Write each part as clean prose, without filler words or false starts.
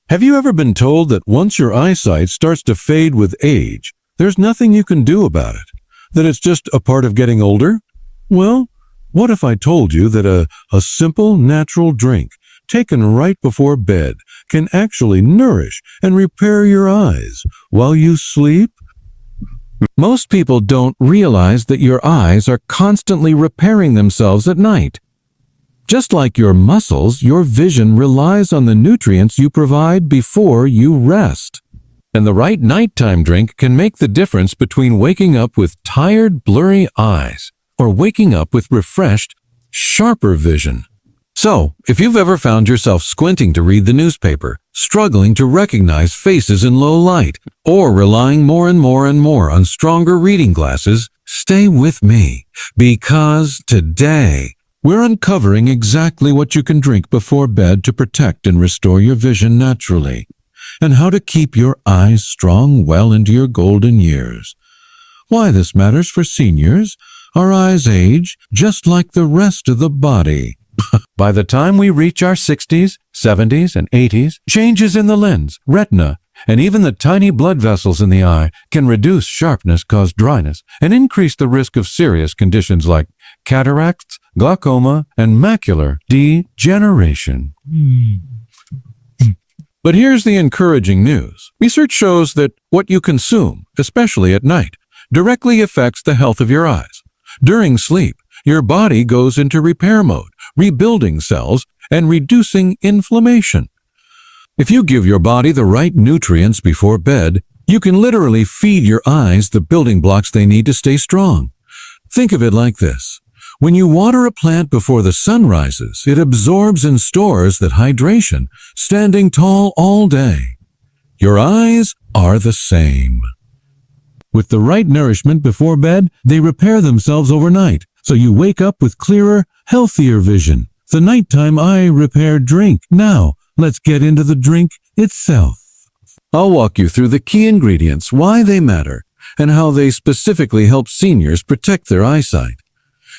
Have you ever been told that once your eyesight starts to fade with age, there's nothing you can do about it? That it's just a part of getting older? Well, what if I told you that a simple, natural drink taken right before bed can actually nourish and repair your eyes while you sleep? Most people don't realize that your eyes are constantly repairing themselves at night. Just like your muscles, your vision relies on the nutrients you provide before you rest. And the right nighttime drink can make the difference between waking up with tired, blurry eyes or waking up with refreshed, sharper vision. So, if you've ever found yourself squinting to read the newspaper, struggling to recognize faces in low light, or relying more and more on stronger reading glasses, stay with me, because today we're uncovering exactly what you can drink before bed to protect and restore your vision naturally, and how to keep your eyes strong well into your golden years. Why this matters for seniors: our eyes age just like the rest of the body. By the time we reach our 60s, 70s, and 80s, changes in the lens, retina, and even the tiny blood vessels in the eye can reduce sharpness, cause dryness, and increase the risk of serious conditions like cataracts, glaucoma, and macular degeneration. But here's the encouraging news. Research shows that what you consume, especially at night, directly affects the health of your eyes. During sleep, your body goes into repair mode, rebuilding cells and reducing inflammation. If you give your body the right nutrients before bed, you can literally feed your eyes the building blocks they need to stay strong. Think of it like this. When you water a plant before the sun rises, it absorbs and stores that hydration, standing tall all day. Your eyes are the same. With the right nourishment before bed, they repair themselves overnight, so you wake up with clearer, healthier vision. The nighttime eye repair drink. Now, let's get into the drink itself. I'll walk you through the key ingredients, why they matter, and how they specifically help seniors protect their eyesight.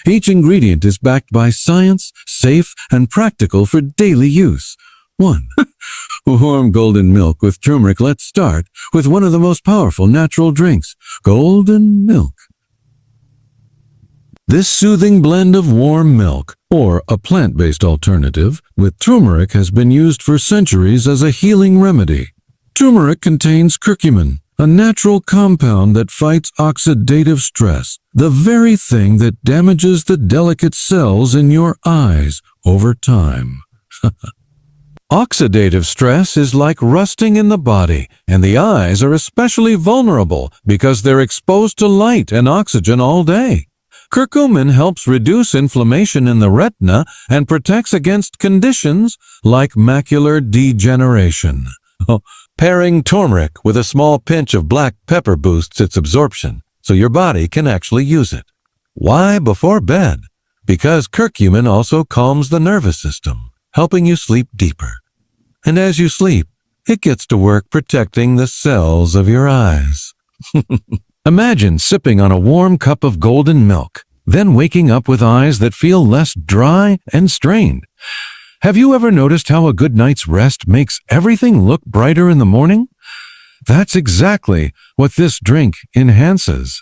Each ingredient is backed by science, safe, and practical for daily use. 1. Warm golden milk with turmeric. Let's start with one of the most powerful natural drinks, golden milk. This soothing blend of warm milk, or a plant-based alternative, with turmeric has been used for centuries as a healing remedy. Turmeric contains curcumin, a natural compound that fights oxidative stress, the very thing that damages the delicate cells in your eyes over time. Oxidative stress is like rusting in the body, and the eyes are especially vulnerable because they're exposed to light and oxygen all day. Curcumin helps reduce inflammation in the retina and protects against conditions like macular degeneration. Pairing turmeric with a small pinch of black pepper boosts its absorption, so your body can actually use it. Why before bed? Because curcumin also calms the nervous system, helping you sleep deeper. And as you sleep, it gets to work protecting the cells of your eyes. Imagine sipping on a warm cup of golden milk, then waking up with eyes that feel less dry and strained. Have you ever noticed how a good night's rest makes everything look brighter in the morning? That's exactly what this drink enhances.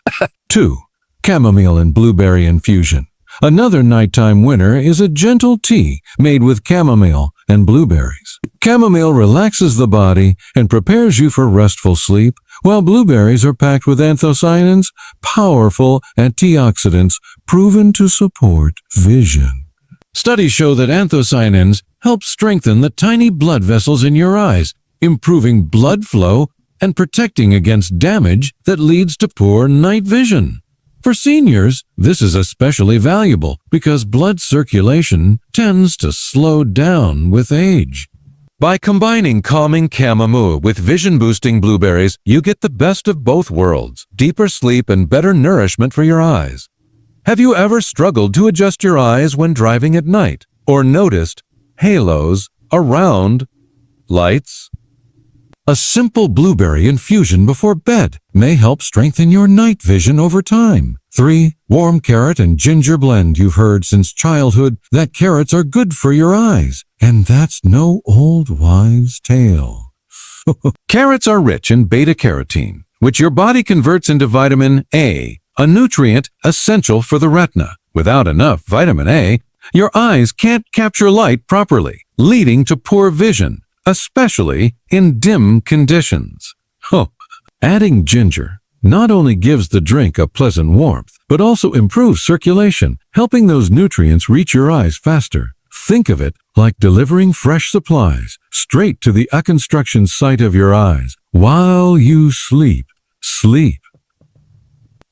2. Chamomile and blueberry infusion. Another nighttime winner is a gentle tea made with chamomile and blueberries. Chamomile relaxes the body and prepares you for restful sleep, while blueberries are packed with anthocyanins, powerful antioxidants proven to support vision. Studies show that anthocyanins help strengthen the tiny blood vessels in your eyes, improving blood flow and protecting against damage that leads to poor night vision. For seniors, this is especially valuable because blood circulation tends to slow down with age. By combining calming chamomile with vision-boosting blueberries, you get the best of both worlds, deeper sleep and better nourishment for your eyes. Have you ever struggled to adjust your eyes when driving at night, or noticed halos around lights? A simple blueberry infusion before bed may help strengthen your night vision over time. 3. Warm carrot and ginger blend. You've heard since childhood that carrots are good for your eyes, and that's no old wives' tale. Carrots are rich in beta-carotene, which your body converts into vitamin A, a nutrient essential for the retina. Without enough vitamin A, your eyes can't capture light properly, leading to poor vision, especially in dim conditions. Adding ginger not only gives the drink a pleasant warmth, but also improves circulation, helping those nutrients reach your eyes faster. Think of it like delivering fresh supplies straight to the construction site of your eyes while you sleep.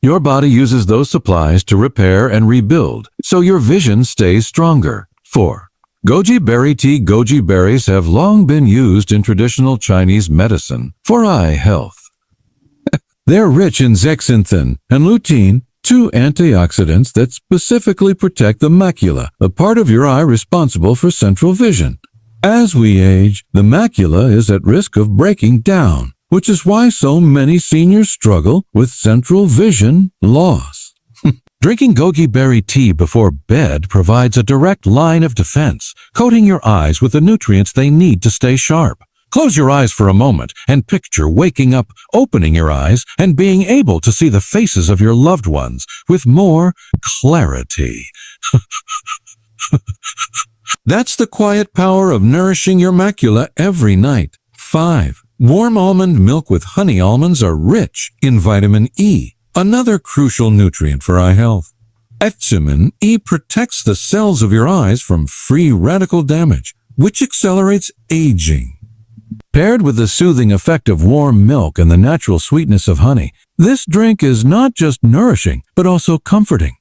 Your body uses those supplies to repair and rebuild, so your vision stays stronger. 4. Goji berry tea. Goji berries have long been used in traditional Chinese medicine for eye health. They're rich in zeaxanthin and lutein, two antioxidants that specifically protect the macula, the part of your eye responsible for central vision. As we age, the macula is at risk of breaking down, which is why so many seniors struggle with central vision loss. Drinking goji berry tea before bed provides a direct line of defense, coating your eyes with the nutrients they need to stay sharp. Close your eyes for a moment and picture waking up, opening your eyes, and being able to see the faces of your loved ones with more clarity. That's the quiet power of nourishing your macula every night. 5. Warm almond milk with honey. Almonds are rich in vitamin E, another crucial nutrient for eye health. Vitamin E protects the cells of your eyes from free radical damage, which accelerates aging. Paired with the soothing effect of warm milk and the natural sweetness of honey, this drink is not just nourishing, but also comforting.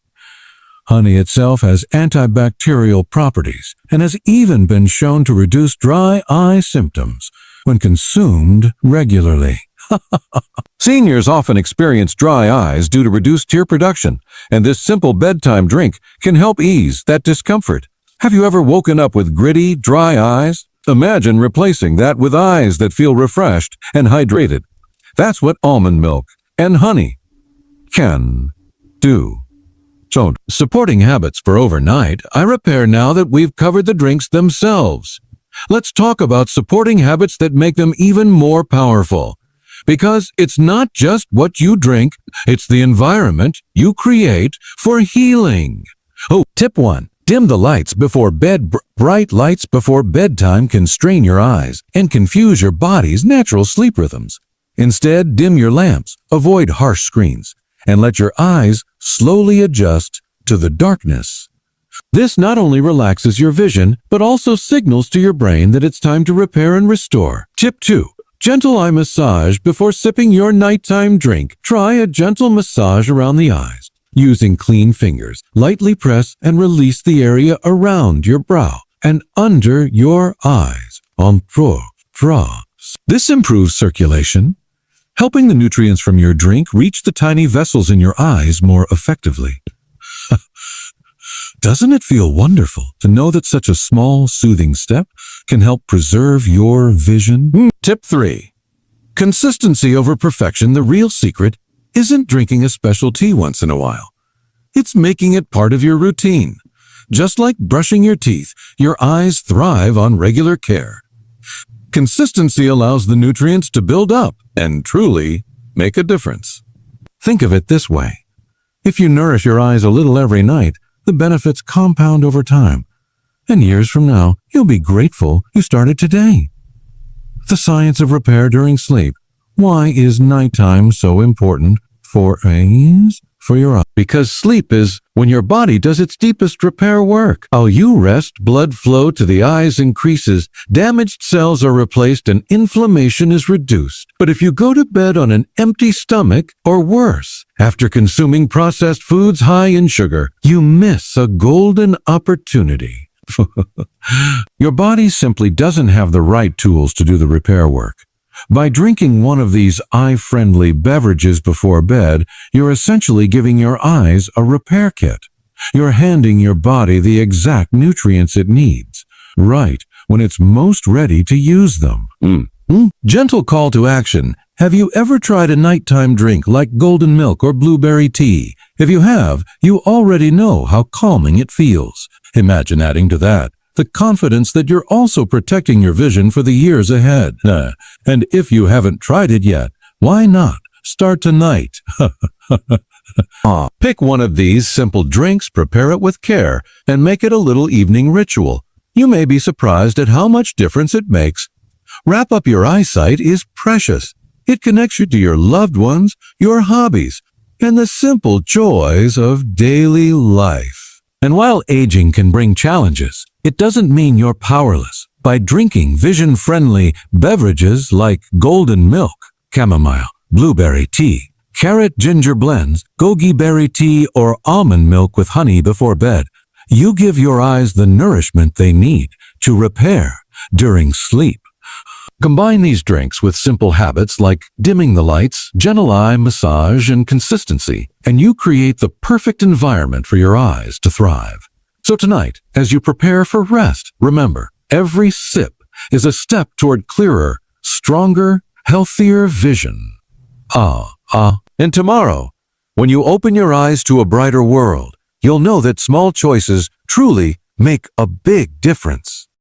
Honey itself has antibacterial properties and has even been shown to reduce dry eye symptoms when consumed regularly. Seniors often experience dry eyes due to reduced tear production, and this simple bedtime drink can help ease that discomfort. Have you ever woken up with gritty, dry eyes? Imagine replacing that with eyes that feel refreshed and hydrated. That's what almond milk and honey can do. So, supporting habits for overnight, I repair now that we've covered the drinks themselves. Let's talk about supporting habits that make them even more powerful. Because it's not just what you drink, it's the environment you create for healing. Tip 1. Dim the lights before bed. Bright lights before bedtime can strain your eyes and confuse your body's natural sleep rhythms. Instead, dim your lamps, avoid harsh screens, and let your eyes slowly adjust to the darkness. This not only relaxes your vision, but also signals to your brain that it's time to repair and restore. Tip 2. Gentle eye massage before sipping your nighttime drink. Try a gentle massage around the eyes. Using clean fingers, lightly press and release the area around your brow and under your eyes. This improves circulation, helping the nutrients from your drink reach the tiny vessels in your eyes more effectively. Doesn't it feel wonderful to know that such a small, soothing step can help preserve your vision? Tip 3. Consistency over perfection. The real secret isn't drinking a special tea once in a while. It's making it part of your routine. Just like brushing your teeth, your eyes thrive on regular care. Consistency allows the nutrients to build up and truly make a difference. Think of it this way. If you nourish your eyes a little every night, the benefits compound over time. And years from now, you'll be grateful you started today. The science of repair during sleep. Why is nighttime so important for your eyes? Because sleep is when your body does its deepest repair work. While you rest, blood flow to the eyes increases, damaged cells are replaced, and inflammation is reduced. But if you go to bed on an empty stomach, or worse, after consuming processed foods high in sugar, you miss a golden opportunity. Your body simply doesn't have the right tools to do the repair work. By drinking one of these eye-friendly beverages before bed, you're essentially giving your eyes a repair kit. You're handing your body the exact nutrients it needs, right when it's most ready to use them. Gentle call to action. Have you ever tried a nighttime drink like golden milk or blueberry tea? If you have, you already know how calming it feels. Imagine adding to that the confidence that you're also protecting your vision for the years ahead. And if you haven't tried it yet, why not? Start tonight. Pick one of these simple drinks, prepare it with care, and make it a little evening ritual. You may be surprised at how much difference it makes. Wrap Up Your Eyesight is precious. It connects you to your loved ones, your hobbies, and the simple joys of daily life. And while aging can bring challenges, it doesn't mean you're powerless. By drinking vision-friendly beverages like golden milk, chamomile, blueberry tea, carrot ginger blends, goji berry tea, or almond milk with honey before bed, you give your eyes the nourishment they need to repair during sleep. Combine these drinks with simple habits like dimming the lights, gentle eye massage, and consistency, and you create the perfect environment for your eyes to thrive. So tonight, as you prepare for rest, remember, every sip is a step toward clearer, stronger, healthier vision. And tomorrow, when you open your eyes to a brighter world, you'll know that small choices truly make a big difference.